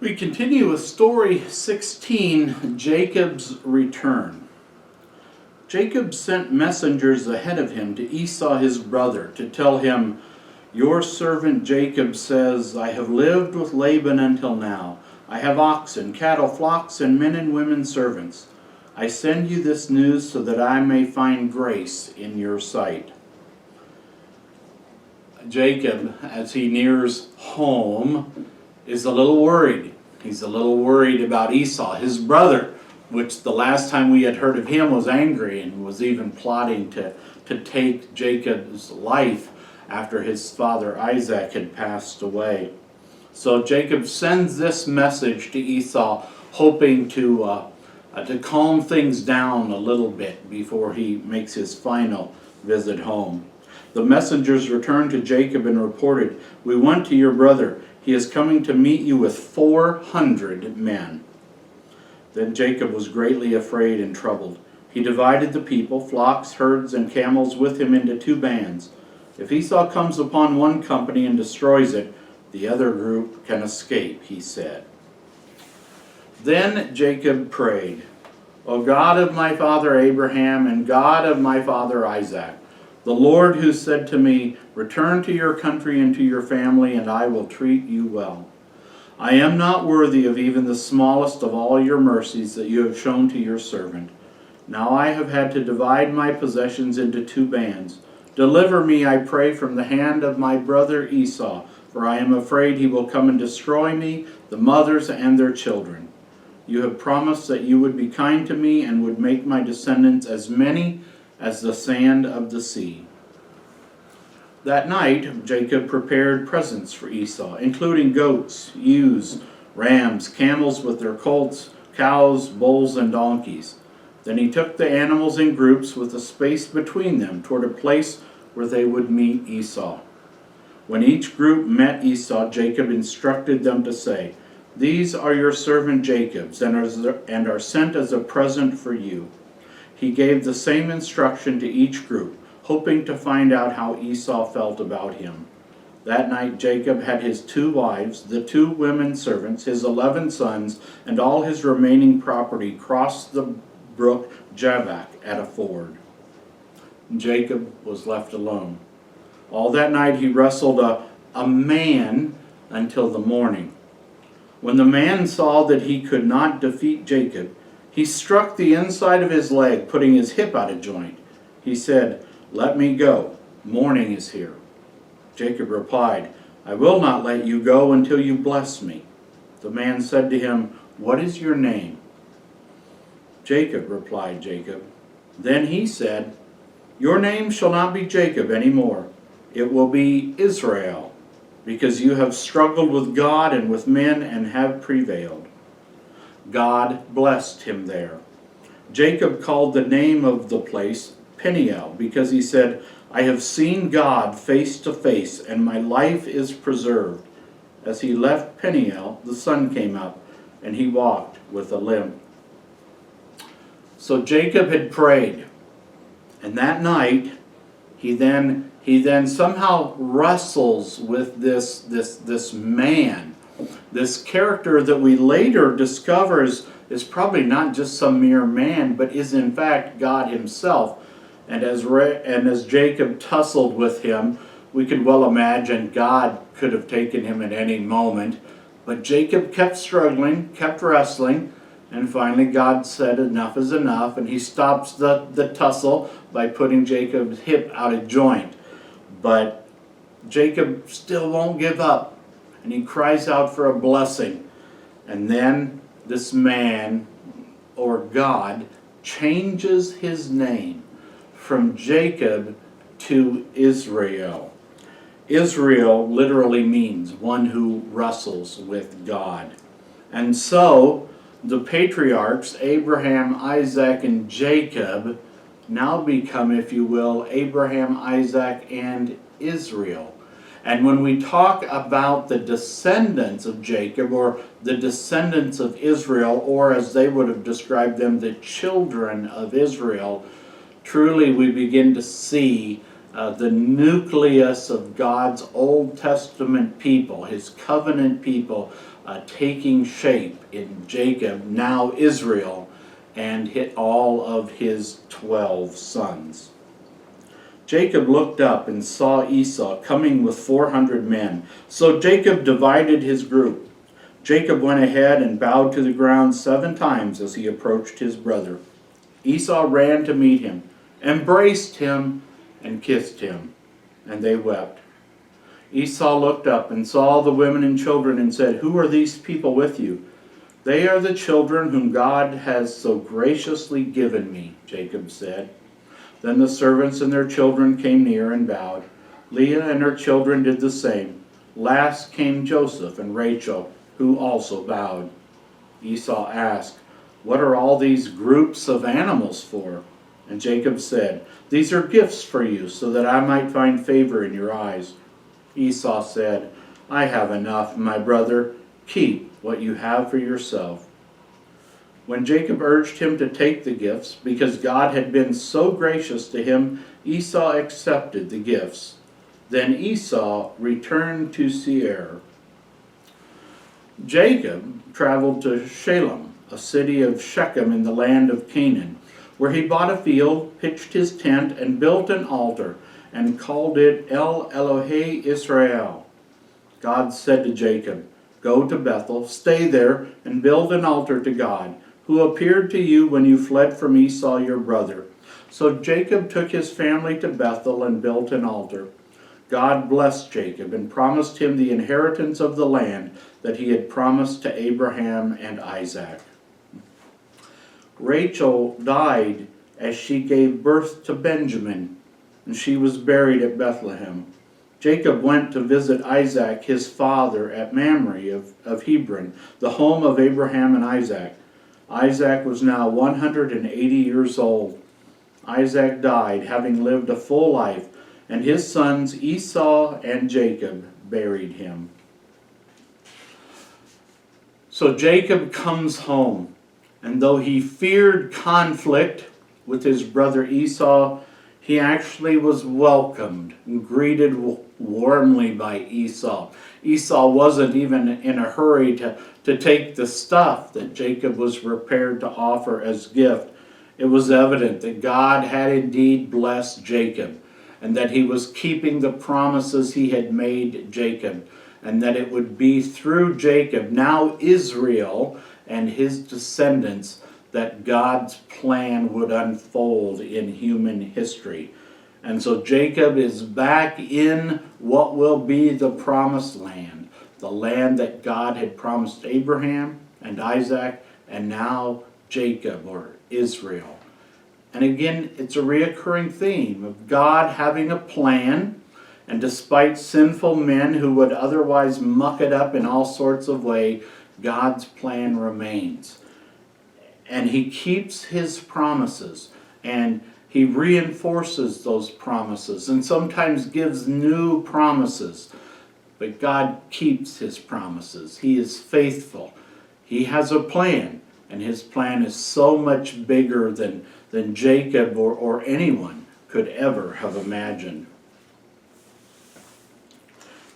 We continue with story 16, Jacob's return. Jacob sent messengers ahead of him to Esau his brother to tell him, "Your servant Jacob says, I have lived with Laban until now. I have oxen, cattle, flocks, and men and women servants. I send you this news so that I may find grace in your sight." Jacob, as he nears home, is a little worried. He's a little worried about Esau, his brother, which the last time we had heard of him was angry and was even plotting to take Jacob's life after his father Isaac had passed away. So Jacob sends this message to Esau, hoping to calm things down a little bit before he makes his final visit home. The messengers returned to Jacob and reported, "We went to your brother. He is coming to meet you with 400 men." Then Jacob was greatly afraid and troubled. He divided the people, flocks, herds, and camels with him into two bands. If Esau comes upon one company and destroys it, the other group can escape, he said. Then Jacob prayed, "O God of my father Abraham and God of my father Isaac, the Lord who said to me, 'Return to your country and to your family, and I will treat you well.' I am not worthy of even the smallest of all your mercies that you have shown to your servant. Now I have had to divide my possessions into two bands. Deliver me, I pray, from the hand of my brother Esau, for I am afraid he will come and destroy me, the mothers and their children. You have promised that you would be kind to me and would make my descendants as many as the sand of the sea." That night, Jacob prepared presents for Esau, including goats, ewes, rams, camels with their colts, cows, bulls, and donkeys. Then he took the animals in groups with a space between them toward a place where they would meet Esau. When each group met Esau, Jacob instructed them to say, "These are your servant Jacob's and are sent as a present for you." He gave the same instruction to each group, hoping to find out how Esau felt about him. That night Jacob had his 2 wives, the 2 women servants, his 11 sons, and all his remaining property cross the brook Jabbok at a ford. Jacob was left alone. All that night he wrestled a man until the morning. When the man saw that he could not defeat Jacob, he struck the inside of his leg, putting his hip out of joint. He said, "Let me go. Morning is here." Jacob replied, "I will not let you go until you bless me." The man said to him, "What is your name?" "Jacob," replied Jacob. Then he said, "Your name shall not be Jacob any more. It will be Israel, because you have struggled with God and with men and have prevailed." God blessed him there. Jacob called the name of the place Peniel, because he said, "I have seen God face to face, and my life is preserved." As he left Peniel, the sun came up, and he walked with a limp. So Jacob had prayed, and that night he then somehow wrestles with this man, this character that we later discover is probably not just some mere man, but is in fact God himself. And as Jacob tussled with him, we could well imagine God could have taken him at any moment. But Jacob kept struggling, kept wrestling, and finally God said enough is enough, and he stops the tussle by putting Jacob's hip out of joint. But Jacob still won't give up, and he cries out for a blessing. And then this man, or God, changes his name from Jacob to Israel. Israel literally means one who wrestles with God. And so the patriarchs, Abraham, Isaac, and Jacob, now become, if you will, Abraham, Isaac, and Israel. And when we talk about the descendants of Jacob, or the descendants of Israel, or as they would have described them, the children of Israel, truly we begin to see the nucleus of God's Old Testament people, his covenant people, taking shape in Jacob, now Israel, and hit all of his 12 sons. Jacob looked up and saw Esau coming with 400 men. So Jacob divided his group. Jacob went ahead and bowed to the ground 7 times as he approached his brother. Esau ran to meet him, embraced him, and kissed him, and they wept. Esau looked up and saw the women and children and said, "Who are these people with you?" "They are the children whom God has so graciously given me," Jacob said. Then the servants and their children came near and bowed. Leah and her children did the same. Last came Joseph and Rachel, who also bowed. Esau asked, "What are all these groups of animals for?" And Jacob said, "These are gifts for you, so that I might find favor in your eyes." Esau said, "I have enough, my brother. Keep what you have for yourself." When Jacob urged him to take the gifts, because God had been so gracious to him, Esau accepted the gifts. Then Esau returned to Seir. Jacob traveled to Shalem, a city of Shechem in the land of Canaan, where he bought a field, pitched his tent, and built an altar, and called it El Elohe Israel. God said to Jacob, "Go to Bethel, stay there, and build an altar to God, who appeared to you when you fled from Esau your brother." So Jacob took his family to Bethel and built an altar. God blessed Jacob and promised him the inheritance of the land that he had promised to Abraham and Isaac. Rachel died as she gave birth to Benjamin, and she was buried at Bethlehem. Jacob went to visit Isaac, his father, at Mamre of Hebron, the home of Abraham and Isaac. Isaac was now 180 years old. Isaac died, having lived a full life, and his sons Esau and Jacob buried him. So Jacob comes home, and though he feared conflict with his brother Esau, he actually was welcomed and greeted warmly by Esau. Esau wasn't even in a hurry to take the stuff that Jacob was prepared to offer as gift. It was evident that God had indeed blessed Jacob, and that he was keeping the promises he had made Jacob, and that it would be through Jacob, now Israel and his descendants, that God's plan would unfold in human history. And so Jacob is back in what will be the promised land, the land that God had promised Abraham and Isaac, and now Jacob, or Israel. And again, it's a reoccurring theme of God having a plan, and despite sinful men who would otherwise muck it up in all sorts of ways, God's plan remains. And he keeps his promises, and he reinforces those promises, and sometimes gives new promises. But God keeps his promises. He is faithful. He has a plan, and his plan is so much bigger than Jacob or anyone could ever have imagined.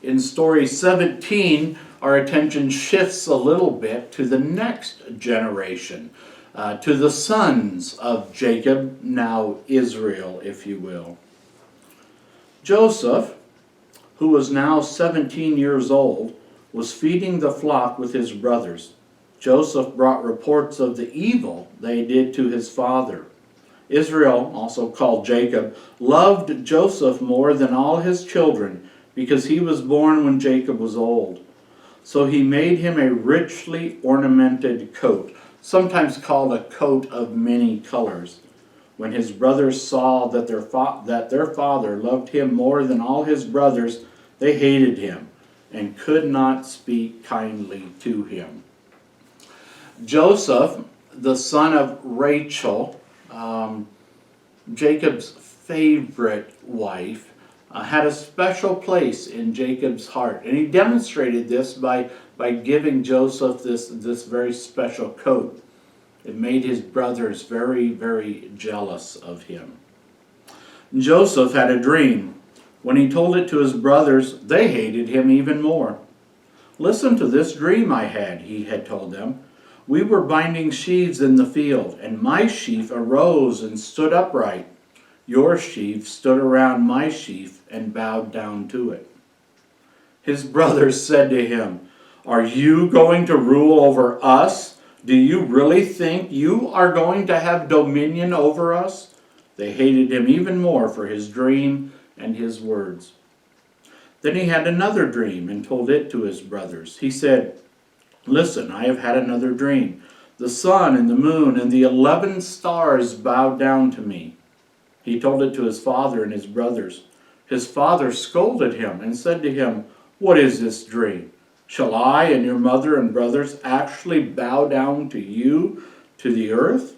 In story 17, our attention shifts a little bit to the next generation, to the sons of Jacob, now Israel, if you will. Joseph, who was now 17 years old, was feeding the flock with his brothers. Joseph brought reports of the evil they did to his father. Israel, also called Jacob, loved Joseph more than all his children, because he was born when Jacob was old. So he made him a richly ornamented coat, sometimes called a coat of many colors. When his brothers saw that their father loved him more than all his brothers, they hated him and could not speak kindly to him. Joseph, the son of Rachel, Jacob's favorite wife, had a special place in Jacob's heart. And he demonstrated this by giving Joseph this very special coat. It made his brothers very, very jealous of him. Joseph had a dream. When he told it to his brothers, they hated him even more. "Listen to this dream I had," he had told them. "We were binding sheaves in the field, and my sheaf arose and stood upright. Your sheaf stood around my sheaf and bowed down to it." His brothers said to him, "Are you going to rule over us? Do you really think you are going to have dominion over us?" They hated him even more for his dream and his words. Then he had another dream and told it to his brothers. He said, "Listen, I have had another dream. The sun and the moon and the 11 stars bowed down to me." He told it to his father and his brothers. His father scolded him and said to him, "What is this dream? Shall I and your mother and brothers actually bow down to you, to the earth?"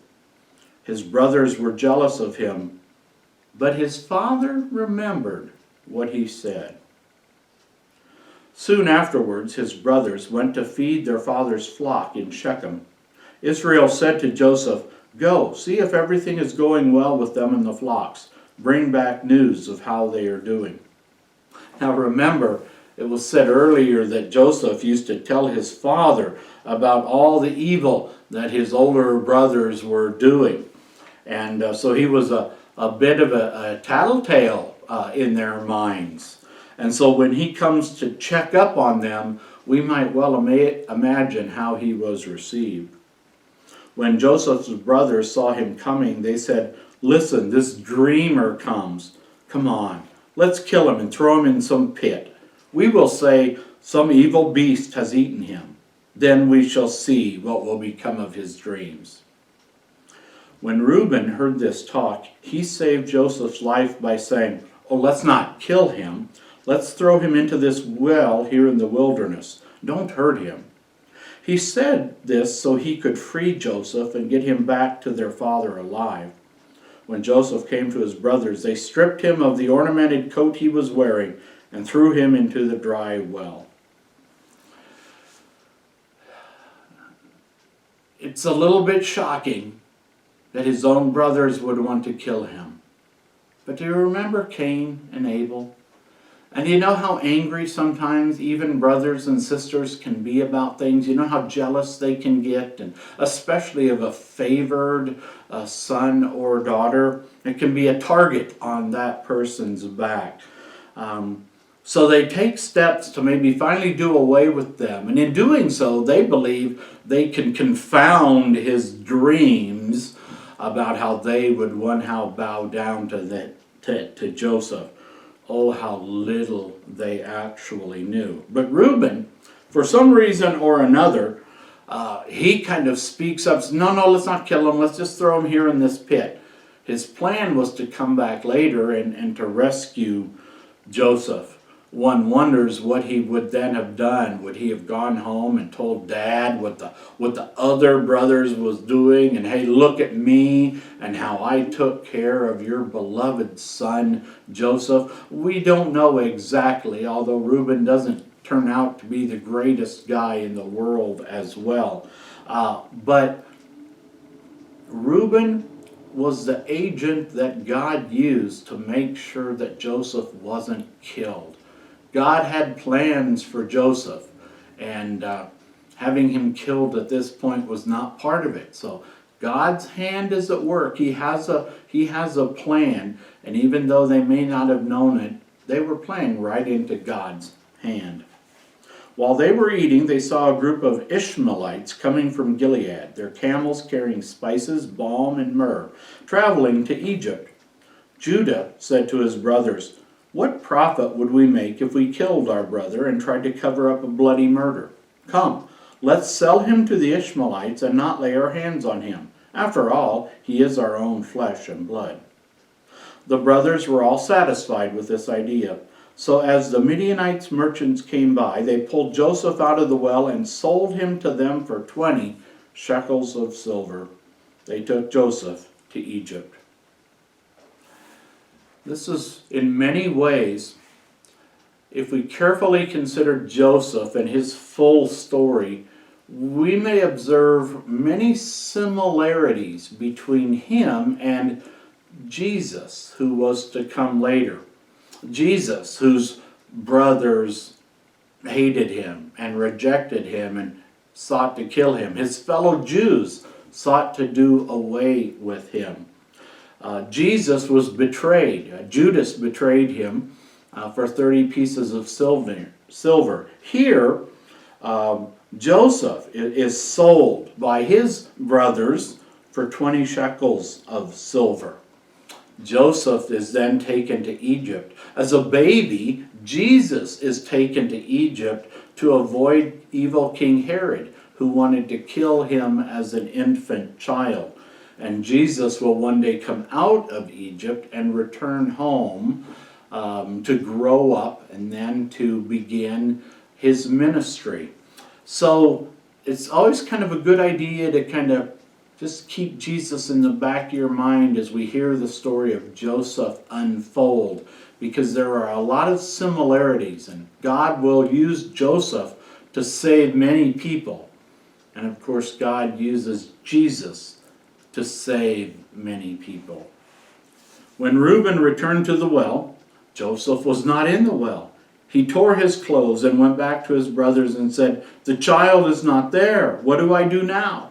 His brothers were jealous of him, but his father remembered what he said. Soon afterwards, his brothers went to feed their father's flock in Shechem. Israel said to Joseph, "Go, see if everything is going well with them in the flocks. Bring back news of how they are doing." Now remember, it was said earlier that Joseph used to tell his father about all the evil that his older brothers were doing. And so he was a bit of a tattletale in their minds. And so when he comes to check up on them, we might well imagine how he was received. When Joseph's brothers saw him coming, they said, "Listen, this dreamer comes. Come on, let's kill him and throw him in some pit. We will say some evil beast has eaten him. Then we shall see what will become of his dreams." When Reuben heard this talk, he saved Joseph's life by saying, "Oh, let's not kill him. Let's throw him into this well here in the wilderness. Don't hurt him." He said this so he could free Joseph and get him back to their father alive. When Joseph came to his brothers, they stripped him of the ornamented coat he was wearing and threw him into the dry well. It's a little bit shocking that his own brothers would want to kill him. But do you remember Cain and Abel? And you know how angry sometimes even brothers and sisters can be about things? You know how jealous they can get, and especially of a favored son or daughter. It can be a target on that person's back. So they take steps to maybe finally do away with them. And in doing so, they believe they can confound his dreams about how they would one how bow down to Joseph. Oh, how little they actually knew. But Reuben, for some reason or another, he kind of speaks up, no, let's not kill him, let's just throw him here in this pit. His plan was to come back later and to rescue Joseph. One wonders what he would then have done. Would he have gone home and told Dad what the other brothers was doing, and hey, look at me and how I took care of your beloved son Joseph? We don't know exactly, although Reuben doesn't turn out to be the greatest guy in the world as well. But Reuben was the agent that God used to make sure that Joseph wasn't killed. God had plans for Joseph, and having him killed at this point was not part of it. So God's hand is at work. He has a plan, and even though they may not have known it, they were playing right into God's hand. While they were eating, they saw a group of Ishmaelites coming from Gilead, their camels carrying spices, balm, and myrrh, traveling to Egypt. Judah said to his brothers, "What profit would we make if we killed our brother and tried to cover up a bloody murder? Come, let's sell him to the Ishmaelites and not lay our hands on him. After all, he is our own flesh and blood." The brothers were all satisfied with this idea. So as the Midianites merchants came by, they pulled Joseph out of the well and sold him to them for 20 shekels of silver. They took Joseph to Egypt. This is, in many ways, if we carefully consider Joseph and his full story, we may observe many similarities between him and Jesus, who was to come later. Jesus, whose brothers hated him and rejected him and sought to kill him. His fellow Jews sought to do away with him. Jesus was betrayed. Judas betrayed him for 30 pieces of silver. Here, Joseph is sold by his brothers for 20 shekels of silver. Joseph is then taken to Egypt. As a baby, Jesus is taken to Egypt to avoid evil King Herod, who wanted to kill him as an infant child. And Jesus will one day come out of Egypt and return home to grow up and then to begin his ministry. So it's always kind of a good idea to kind of just keep Jesus in the back of your mind as we hear the story of Joseph unfold, because there are a lot of similarities, and God will use Joseph to save many people. And of course, God uses Jesus to save many people. When Reuben returned to the well, Joseph was not in the well. He tore his clothes and went back to his brothers and said, "The child is not there. What do I do now?"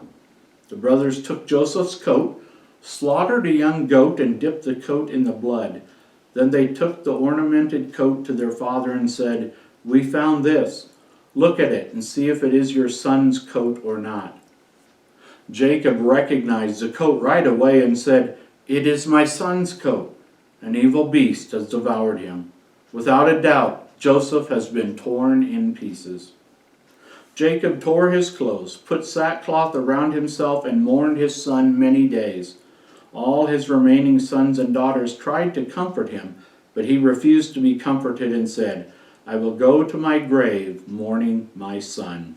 The brothers took Joseph's coat, slaughtered a young goat, and dipped the coat in the blood. Then they took the ornamented coat to their father and said, "We found this. Look at it and see if it is your son's coat or not." Jacob recognized the coat right away and said, "It is my son's coat. An evil beast has devoured him. Without a doubt, Joseph has been torn in pieces." Jacob tore his clothes, put sackcloth around himself, and mourned his son many days. All his remaining sons and daughters tried to comfort him, but he refused to be comforted and said, "I will go to my grave mourning my son."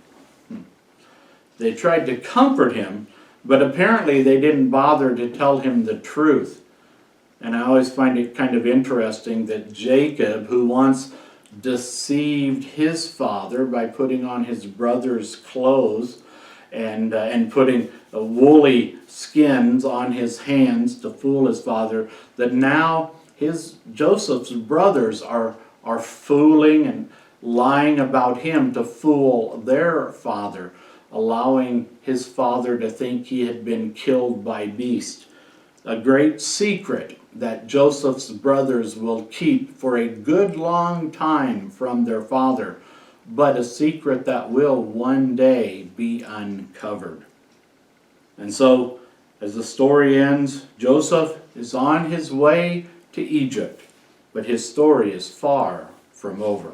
They tried to comfort him, but apparently they didn't bother to tell him the truth. And I always find it kind of interesting that Jacob, who once deceived his father by putting on his brother's clothes and putting woolly skins on his hands to fool his father, that now Joseph's brothers are fooling and lying about him to fool their father, allowing his father to think he had been killed by beast. A great secret that Joseph's brothers will keep for a good long time from their father, but a secret that will one day be uncovered. And so, as the story ends, Joseph is on his way to Egypt, but his story is far from over.